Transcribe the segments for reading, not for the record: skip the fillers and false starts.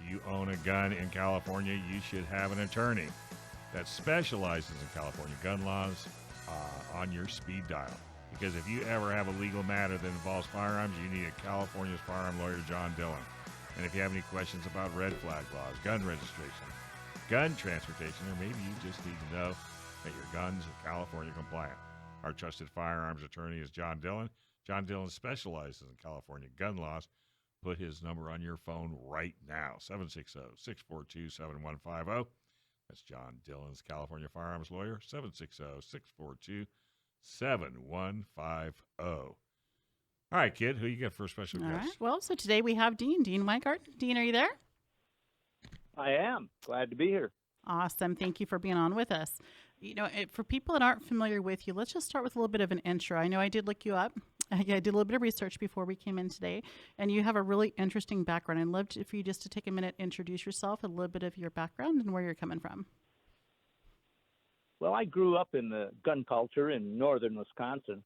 you own a gun in California, you should have an attorney that specializes in California gun laws on your speed dial. Because if you ever have a legal matter that involves firearms, you need a California's firearm lawyer, John Dillon. And if you have any questions about red flag laws, gun registration, gun transportation, or maybe you just need to know that your gun's are California compliant, our trusted firearms attorney is John Dillon. John Dillon specializes in California gun laws. Put his number on your phone right now, 760-642-7150. That's John Dillon's California firearms lawyer, 760-642-7150. All right, kid, who you got for a special All guest? right. Well, so today we have Dean Weingarten. Dean, are you there? I am. Glad to be here. Awesome. Thank you for being on with us. For people that aren't familiar with you, let's just start with a little bit of an intro. I know I did look you up. I did a little bit of research before we came in today, and you have a really interesting background. I'd love for you just to take a minute, introduce yourself, a little bit of your background, and where you're coming from. Well, I grew up in the gun culture in northern Wisconsin.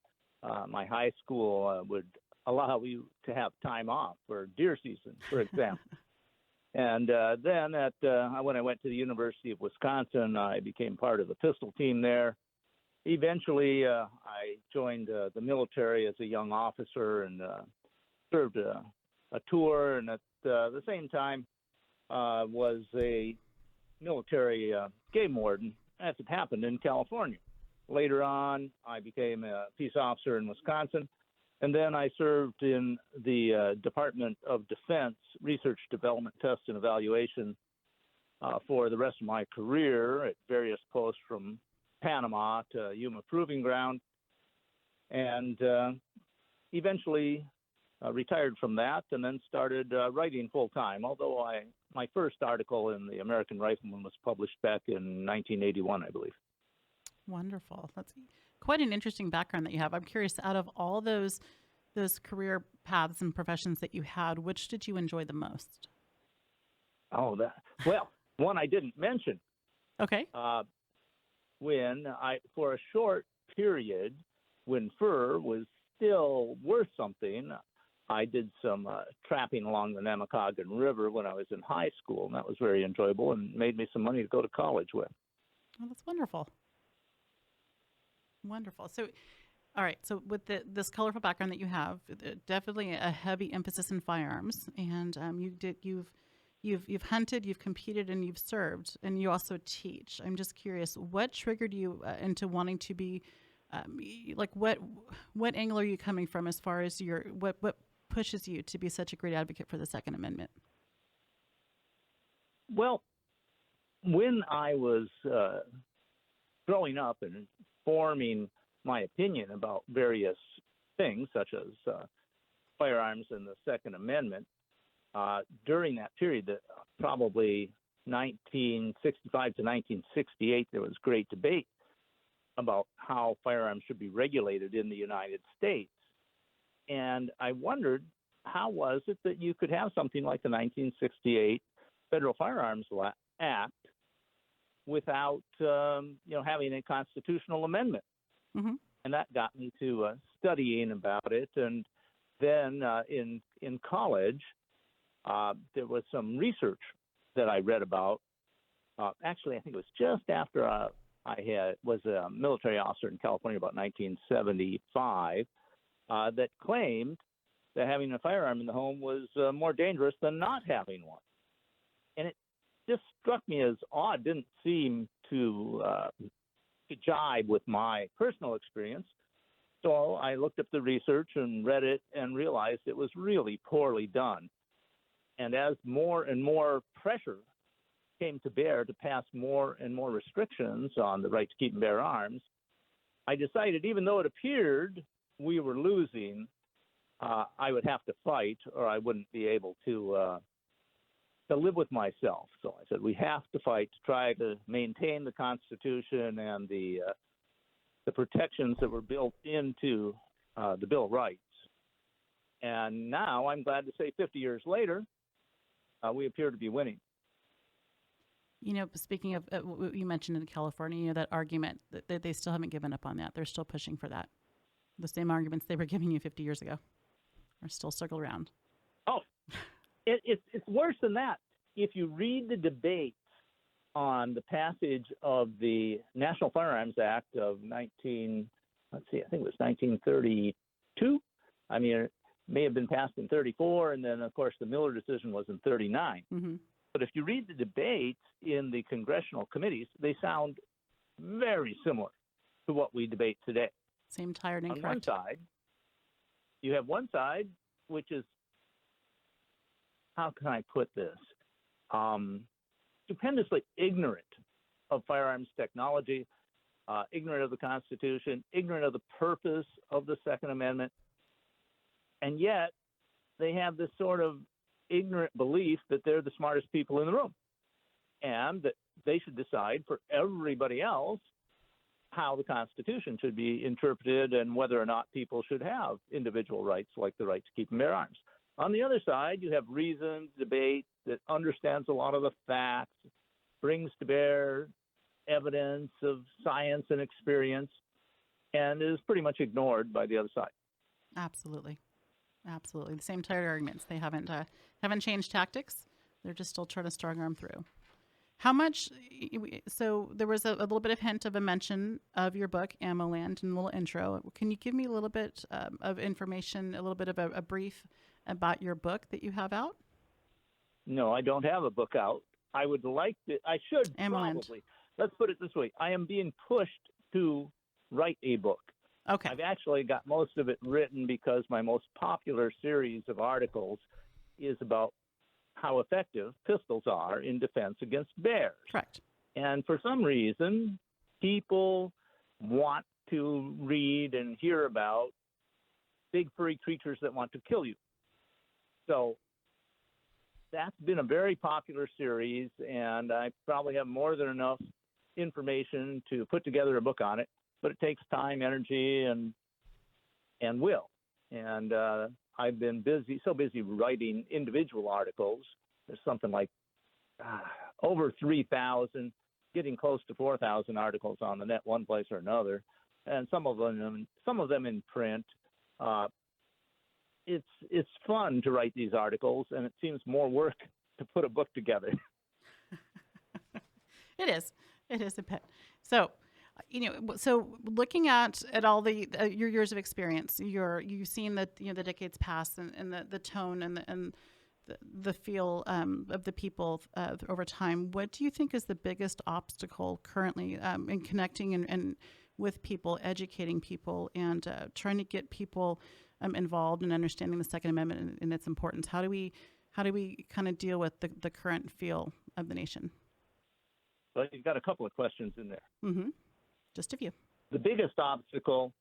My high school would allow you to have time off for deer season, for example. And then when I went to the University of Wisconsin, I became part of the pistol team there. Eventually, I joined the military as a young officer and served a tour, and at the same time was a military game warden, as it happened in California. Later on, I became a peace officer in Wisconsin, and then I served in the Department of Defense Research, Development, Test, and Evaluation for the rest of my career at various posts from Panama to Yuma Proving Ground, and eventually retired from that and then started writing full-time, although my first article in the American Rifleman was published back in 1981, I believe. Wonderful. That's quite an interesting background that you have. I'm curious, out of all those career paths and professions that you had, which did you enjoy the most? One I didn't mention. Okay. When for a short period, when fur was still worth something, I did some trapping along the Nemacolin River when I was in high school, and that was very enjoyable and made me some money to go to college with. Oh, that's wonderful. Wonderful. So, all right. So with this colorful background that you have, definitely a heavy emphasis in firearms, and you've hunted, you've competed, and you've served, and you also teach. I'm just curious, what triggered you into wanting to be, what angle are you coming from as far as what pushes you to be such a great advocate for the Second Amendment? Well, when I was growing up and forming my opinion about various things, such as firearms and the Second Amendment, during that period, probably 1965 to 1968, there was great debate about how firearms should be regulated in the United States. And I wondered, how was it that you could have something like the 1968 Federal Firearms Act without, having a constitutional amendment? Mm-hmm. And that got me to studying about it. And then in college, there was some research that I read about. Actually, I think it was just after I was a military officer in California, about 1975, that claimed that having a firearm in the home was more dangerous than not having one. And it just struck me as odd, didn't seem to jibe with my personal experience. So I looked up the research and read it and realized it was really poorly done. And as more and more pressure came to bear to pass more and more restrictions on the right to keep and bear arms, I decided, even though it appeared we were losing, I would have to fight, or I wouldn't be able to live with myself. So I said, we have to fight to try to maintain the Constitution and the protections that were built into the Bill of Rights. And now I'm glad to say 50 years later, we appear to be winning. Speaking of what you mentioned in California, that argument, that they still haven't given up on that. They're still pushing for that. The same arguments they were giving you 50 years ago are still circled around. Oh, it's worse than that. if you read the debates on the passage of the National Firearms Act of I think it was 1932. I mean, it may have been passed in 34, and then, of course, the Miller decision was in 39. Mm-hmm. But if you read the debates in the congressional committees, they sound very similar to what we debate today. Same tired and On correct. one side, you have one side, which is, how can I put this? Stupendously ignorant of firearms technology, ignorant of the Constitution, ignorant of the purpose of the Second Amendment, and yet they have this sort of ignorant belief that they're the smartest people in the room and that they should decide for everybody else how the Constitution should be interpreted and whether or not people should have individual rights like the right to keep and bear arms. On the other side, you have reasoned debate that understands a lot of the facts, brings to bear evidence of science and experience, and is pretty much ignored by the other side. Absolutely. Absolutely. The same tired arguments. They haven't changed tactics. They're just still trying to strong arm through. How much, so there was a little bit of hint of a mention of your book, Ammoland, in a little intro. Can you give me a little bit of information, a little bit of a brief about your book that you have out? No, I don't have a book out. I would like to, I should Ammoland. probably. Let's put it this way. I am being pushed to write a book. Okay. I've actually got most of it written because my most popular series of articles is about how effective pistols are in defense against bears. Correct. And for some reason, people want to read and hear about big furry creatures that want to kill you. So that's been a very popular series, and I probably have more than enough information to put together a book on it, but it takes time, energy, and will. And I've been so busy writing individual articles. There's something like over 3,000, getting close to 4,000 articles on the net, one place or another, and some of them in print. It's fun to write these articles, and it seems more work to put a book together. It is a bit. So, so looking at all the your years of experience, you've seen that the decades pass and the tone and the feel of the people over time. What do you think is the biggest obstacle currently in connecting and with people, educating people, and trying to get people involved in understanding the Second Amendment and its importance? How do we kind of deal with the current feel of the nation? Well, you've got a couple of questions in there. Mm-hmm. Just a few. The biggest obstacle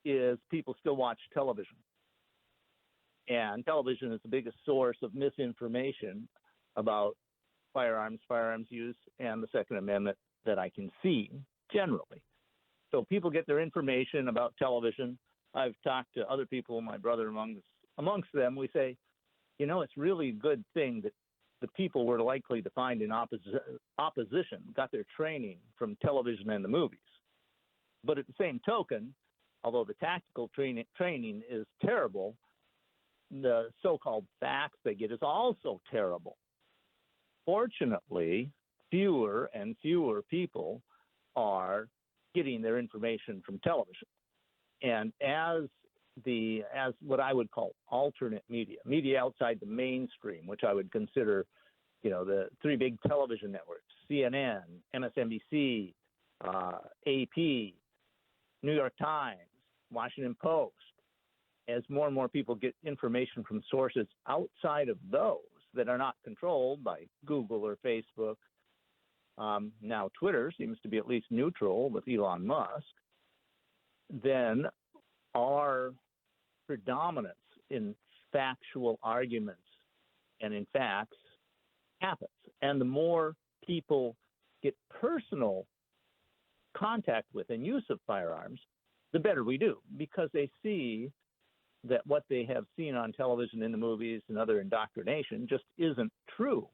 is people still watch television. And television is the biggest source of misinformation about firearms use, and the Second Amendment that I can see generally. So people get their information about television. I've talked to other people, my brother amongst them. We say, it's really a good thing that the people we're likely to find in opposition got their training from television and the movies. But at the same token, although the tactical training is terrible, the so-called facts they get is also terrible. Fortunately, fewer and fewer people are getting their information from television. And as what I would call alternate media outside the mainstream, which I would consider, the three big television networks, CNN, MSNBC, AP, New York Times, Washington Post, as more and more people get information from sources outside of those that are not controlled by Google or Facebook. Now Twitter seems to be at least neutral with Elon Musk. Then our predominance in factual arguments and in facts happens. And the more people get personal contact with and use of firearms, the better we do, because they see that what they have seen on television, in the movies, and other indoctrination just isn't true.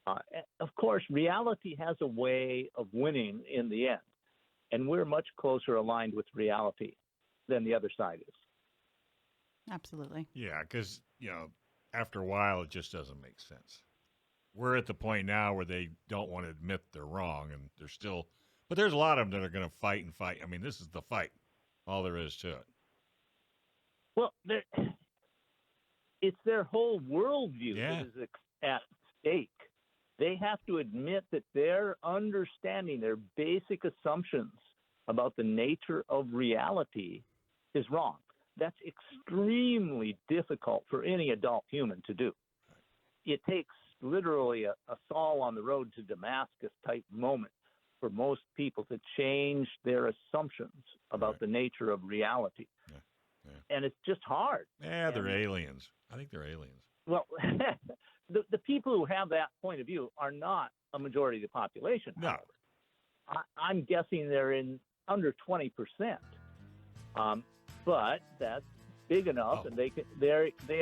Of course, reality has a way of winning in the end, and we're much closer aligned with reality than the other side is. Absolutely. Yeah, because, after a while, it just doesn't make sense. we're at the point now where they don't want to admit they're wrong, and they're still. But there's a lot of them that are going to fight and fight. I mean, this is the fight. All there is to it. Well, it's their whole worldview Yeah. that is at stake. They have to admit that their understanding, their basic assumptions about the nature of reality is wrong. That's extremely difficult for any adult human to do. It takes literally a Saul on the road to Damascus type moment for most people to change their assumptions about the nature of reality. Yeah. And it's just hard. Yeah, they're aliens. I think they're aliens. Well, the people who have that point of view are not a majority of the population. No. However. I'm guessing they're in under 20%. But that's big enough, and they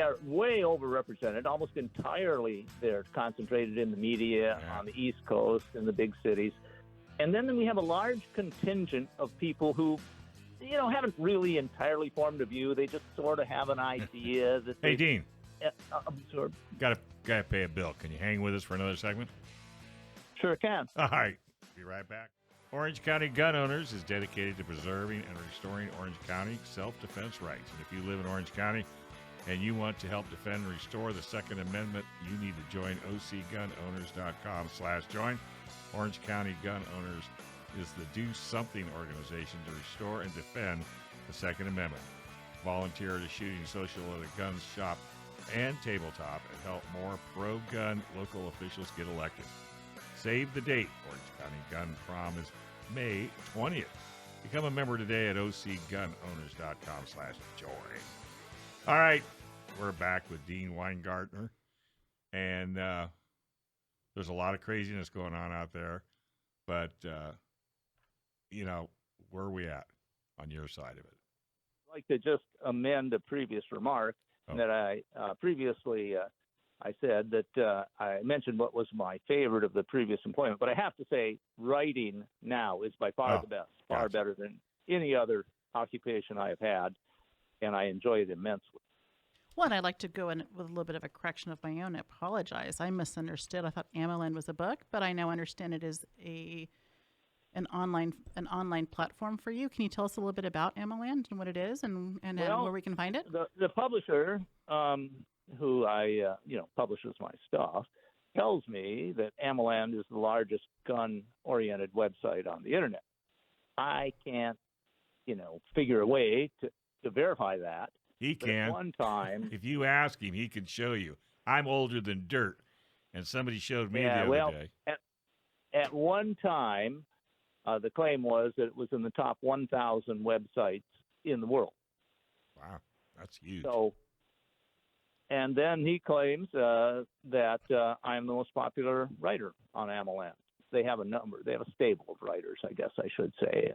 are way overrepresented. Almost entirely, they're concentrated in the media on the East Coast and the big cities. And then we have a large contingent of people who, haven't really entirely formed a view. They just sort of have an idea that Hey, Dean. Absorb. Gotta pay a bill. Can you hang with us for another segment? Sure can. All right. Be right back. Orange County Gun Owners is dedicated to preserving and restoring Orange County self-defense rights. And if you live in Orange County and you want to help defend and restore the Second Amendment, you need to join ocgunowners.com/join. Orange County Gun Owners is the Do Something organization to restore and defend the Second Amendment. Volunteer at a shooting social at a gun shop and tabletop and help more pro-gun local officials get elected. Save the date. Orange County Gun Prom is May 20th. Become a member today at ocgunowners.com/join. All right, we're back with Dean Weingarten, and there's a lot of craziness going on out there, but where are we at on your side of it? I'd like to just amend a previous remark that I previously I said that I mentioned what was my favorite of the previous employment, but I have to say writing now is by far the best, far better than any other occupation I have had, and I enjoy it immensely. Well, and I'd like to go in with a little bit of a correction of my own. I apologize. I misunderstood. I thought Ammoland was a book, but I now understand it is an online platform for you. Can you tell us a little bit about Ammoland and what it is and where we can find it? The publisher, who I publishes my stuff, tells me that Ammoland is the largest gun-oriented website on the internet. I can't, figure a way to verify that. He But can. At one time, If you ask him, he can show you. I'm older than dirt, and somebody showed me the other day. At one time, the claim was that it was in the top 1,000 websites in the world. Wow, that's huge. So, and then he claims that I'm the most popular writer on Ammoland. They have a stable of writers, I guess I should say.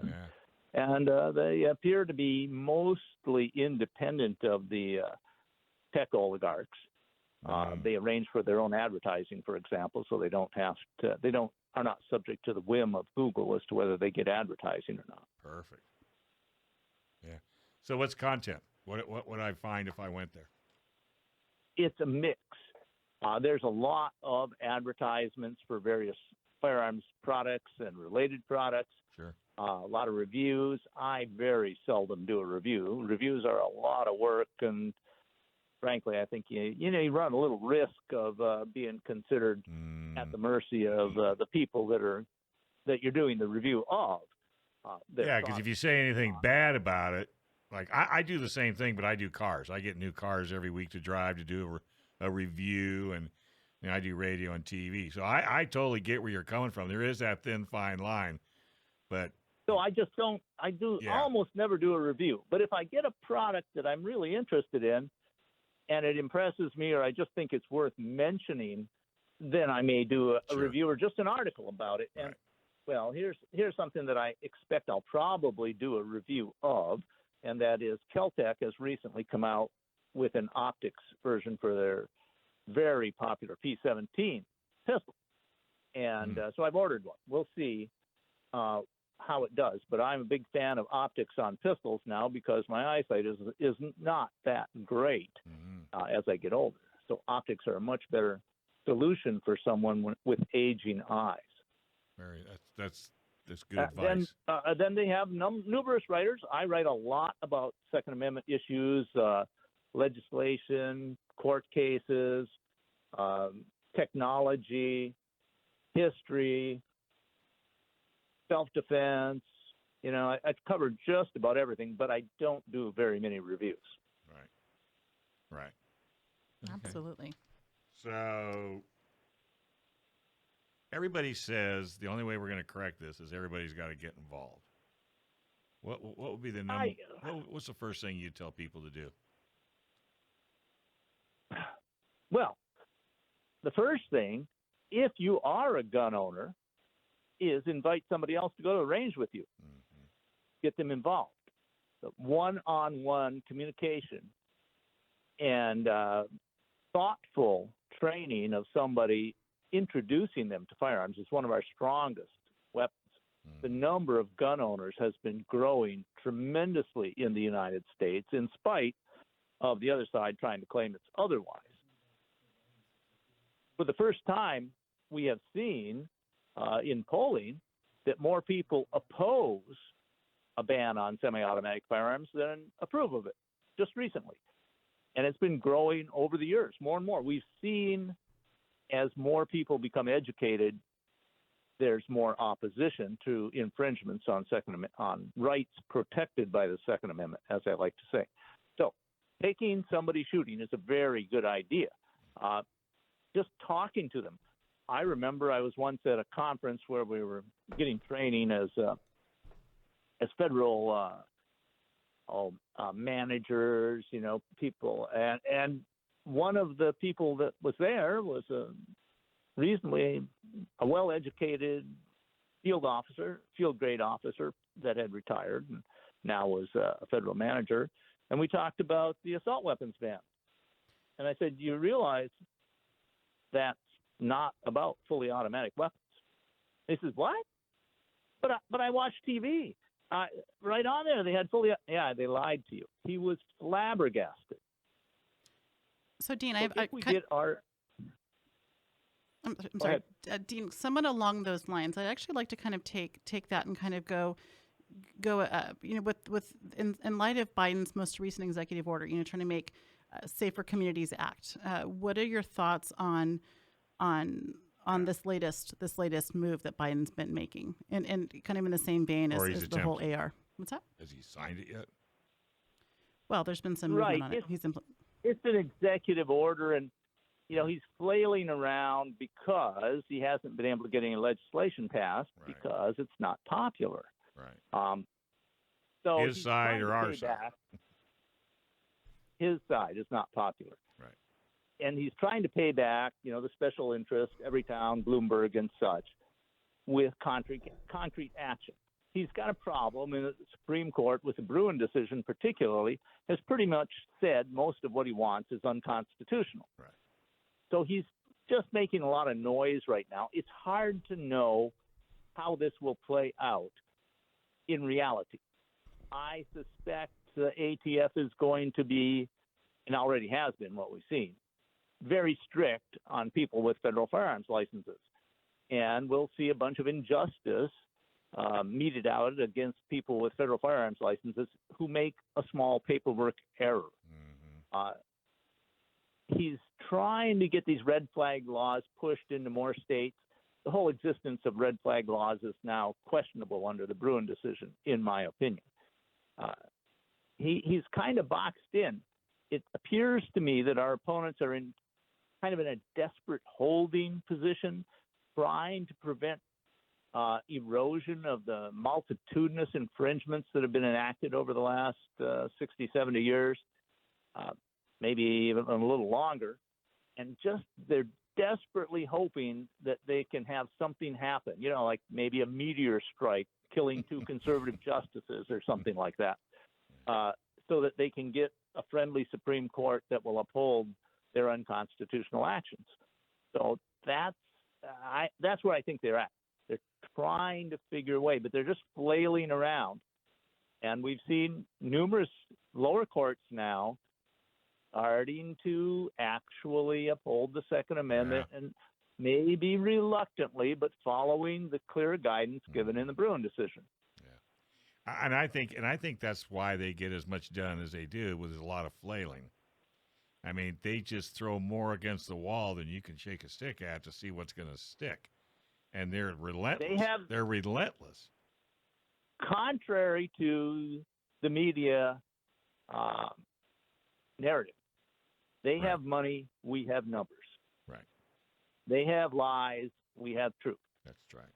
And they appear to be mostly independent of the tech oligarchs. They arrange for their own advertising, for example, so they are not subject to the whim of Google as to whether they get advertising or not. Perfect. Yeah. So what's content? What would I find if I went there? It's a mix. There's a lot of advertisements for various firearms products and related products. Sure. A lot of reviews. I very seldom do a review. Reviews are a lot of work, and frankly, I think you run a little risk of being considered at the mercy of the people that you're doing the review of. Yeah, because if you say anything bad about it, like I do the same thing, but I do cars. I get new cars every week to drive to do a review, and I do radio and TV. So I totally get where you're coming from. There is that thin, fine line, but. So I just don't. I almost never do a review. But if I get a product that I'm really interested in, and it impresses me, or I just think it's worth mentioning, then I may do a review or just an article about it. And well, here's something that I expect I'll probably do a review of, and that is Keltec has recently come out with an optics version for their very popular P17 pistol, and so I've ordered one. We'll see how it does, but I'm a big fan of optics on pistols now because my eyesight is not that great as I get older. So optics are a much better solution for someone with aging eyes. Very. That's good advice. Then they have numerous writers. I write a lot about Second Amendment issues, legislation, court cases, technology, history, self-defense. You know, I've covered just about everything, but I don't do very many reviews. Right. Okay. Absolutely. So everybody says the only way we're going to correct this is everybody's got to get involved. What would be the number? What's the first thing you tell people to do? Well, the first thing, if you are a gun owner, is invite somebody else to go to the range with you. Mm-hmm. Get them involved. So one-on-one communication and thoughtful training of somebody introducing them to firearms is one of our strongest weapons. Mm-hmm. The number of gun owners has been growing tremendously in the United States, in spite of the other side trying to claim it's otherwise. For the first time, we have seen in polling that more people oppose a ban on semi-automatic firearms than approve of it, just recently. And it's been growing over the years, more and more. We've seen as more people become educated, there's more opposition to infringements on on rights protected by the Second Amendment, as I like to say. So taking somebody shooting is a very good idea. Just talking to them. I remember I was once at a conference where we were getting training as federal managers, you know, people, and one of the people that was there was a well-educated field grade officer that had retired and now was a federal manager, and we talked about the assault weapons ban. And I said, you realize that's not about fully automatic weapons? He says, what? But I watched TV. Right on there, they had fully. Yeah, they lied to you. He was flabbergasted. So, Dean, I'm sorry, Dean. Somewhat along those lines, I'd actually like to kind of take that and kind of go. With in light of Biden's most recent executive order, trying to make Safer Communities Act. What are your thoughts on this latest move that Biden's been making, and kind of in the same vein as the whole AR? What's that? Has he signed it yet? Well, there's been some movement on it. It's an executive order, and he's flailing around because he hasn't been able to get any legislation passed because it's not popular. Right. So his side or our side? His side is not popular. Right. And he's trying to pay back, the special interest, Everytown, Bloomberg, and such, with concrete action. He's got a problem in the Supreme Court with the Bruin decision, particularly, has pretty much said most of what he wants is unconstitutional. Right. So he's just making a lot of noise right now. It's hard to know how this will play out in reality. I suspect the ATF is going to be, and already has been what we've seen, very strict on people with federal firearms licenses. And we'll see a bunch of injustice meted out against people with federal firearms licenses who make a small paperwork error. Mm-hmm. He's trying to get these red flag laws pushed into more states. The whole existence of red flag laws is now questionable under the Bruin decision, in my opinion. He's kind of boxed in. It appears to me that our opponents are in a desperate holding position, trying to prevent erosion of the multitudinous infringements that have been enacted over the last 60, 70 years, maybe even a little longer. And they're desperately hoping that they can have something happen, like maybe a meteor strike killing 2 conservative justices or something like that, so that they can get a friendly Supreme Court that will uphold their unconstitutional actions. So that's where I think they're at. They're trying to figure a way, but they're just flailing around. And we've seen numerous lower courts now starting to actually uphold the Second Amendment, and maybe reluctantly, but following the clear guidance given in the Bruin decision. Yeah, and I think that's why they get as much done as they do, with a lot of flailing. I mean, they just throw more against the wall than you can shake a stick at to see what's going to stick, and they're relentless. They're relentless. Contrary to the media narrative, they have money, we have numbers. Right. They have lies, we have truth. That's right.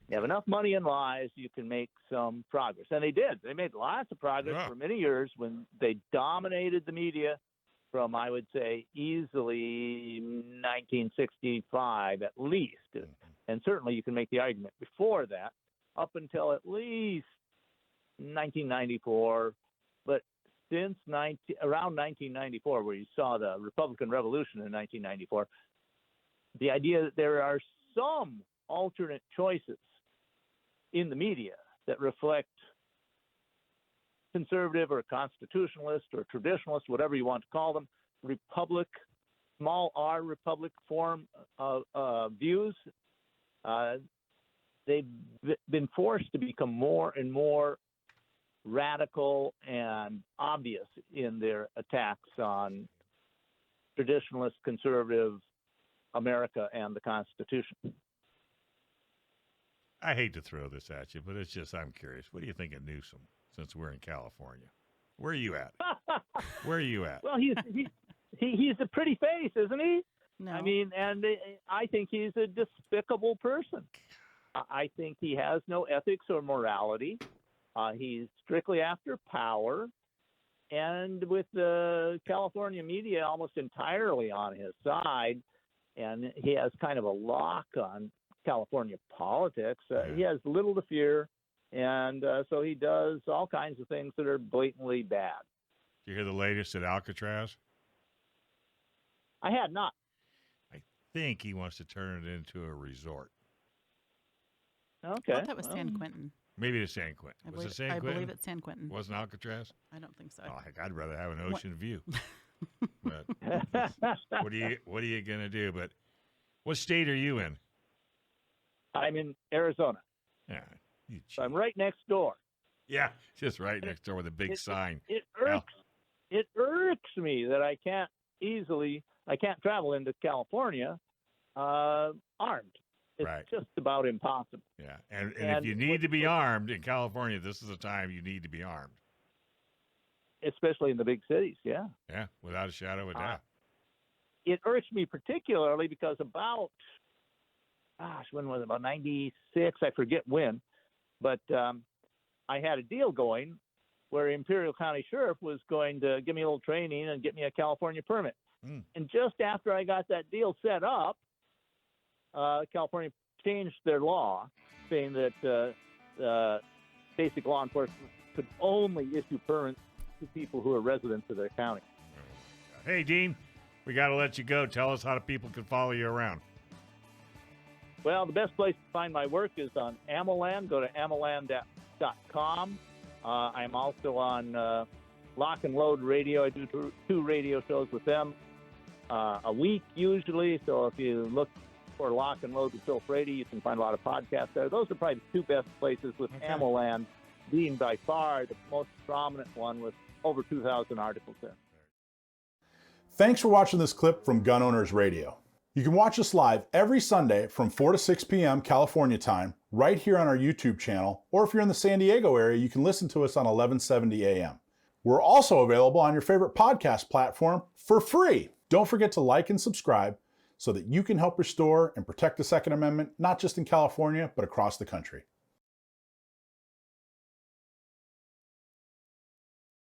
You have enough money and lies, you can make some progress. And they did. They made lots of progress for many years when they dominated the media from, I would say, easily 1965 at least. Mm-hmm. And certainly you can make the argument before that, up until at least 1994. But since around 1994, where you saw the Republican Revolution in 1994, the idea that there are some alternate choices in the media that reflect conservative or constitutionalist or traditionalist, whatever you want to call them, republic, small r republic form of views, they've been forced to become more and more radical and obvious in their attacks on traditionalist, conservative America and the Constitution. I hate to throw this at you, but it's just, I'm curious. What do you think of Newsom, since we're in California? Where are you at? Where are you at? Well, he's a pretty face, isn't he? No. I mean, and I think he's a despicable person. I think he has no ethics or morality. He's strictly after power. And with the California media almost entirely on his side, and he has kind of a lock on California politics, he has little to fear. And so he does all kinds of things that are blatantly bad. Did you hear the latest at Alcatraz? I had not. I think he wants to turn it into a resort. Okay. I thought that was San Quentin. Maybe it's San Quentin. Was it San Quentin? I believe it's San Quentin. Wasn't Alcatraz? I don't think so. Oh, heck, I'd rather have an ocean view. But what are you gonna do? But what state are you in? I'm in Arizona. Yeah, so I'm right next door. Yeah, just right next door with a big sign. It irks me that I can't travel into California armed. It's just about impossible. Yeah, and if you need to be armed in California, this is the time you need to be armed. Especially in the big cities, yeah. Yeah, without a shadow of a doubt. It irks me particularly because when was it? About 96, I forget when, but I had a deal going where Imperial County Sheriff was going to give me a little training and get me a California permit. And just after I got that deal set up, California changed their law, saying that basic law enforcement could only issue permits to people who are residents of their county. Hey, Dean, we got to let you go. Tell us how people can follow you around. Well, the best place to find my work is on Ammoland. Go to ammoland.com. I'm also on Lock and Load Radio. I do two radio shows with them a week usually. So if you look for Lock and Load with Phil Frady, you can find a lot of podcasts there. Those are probably the two best places, with Ammoland being by far the most prominent one with over 2,000 articles there. Thanks for watching this clip from Gun Owners Radio. You can watch us live every Sunday from 4 to 6 p.m. California time, right here on our YouTube channel, or if you're in the San Diego area, you can listen to us on 1170 a.m. We're also available on your favorite podcast platform for free. Don't forget to like and subscribe so that you can help restore and protect the Second Amendment, not just in California, but across the country.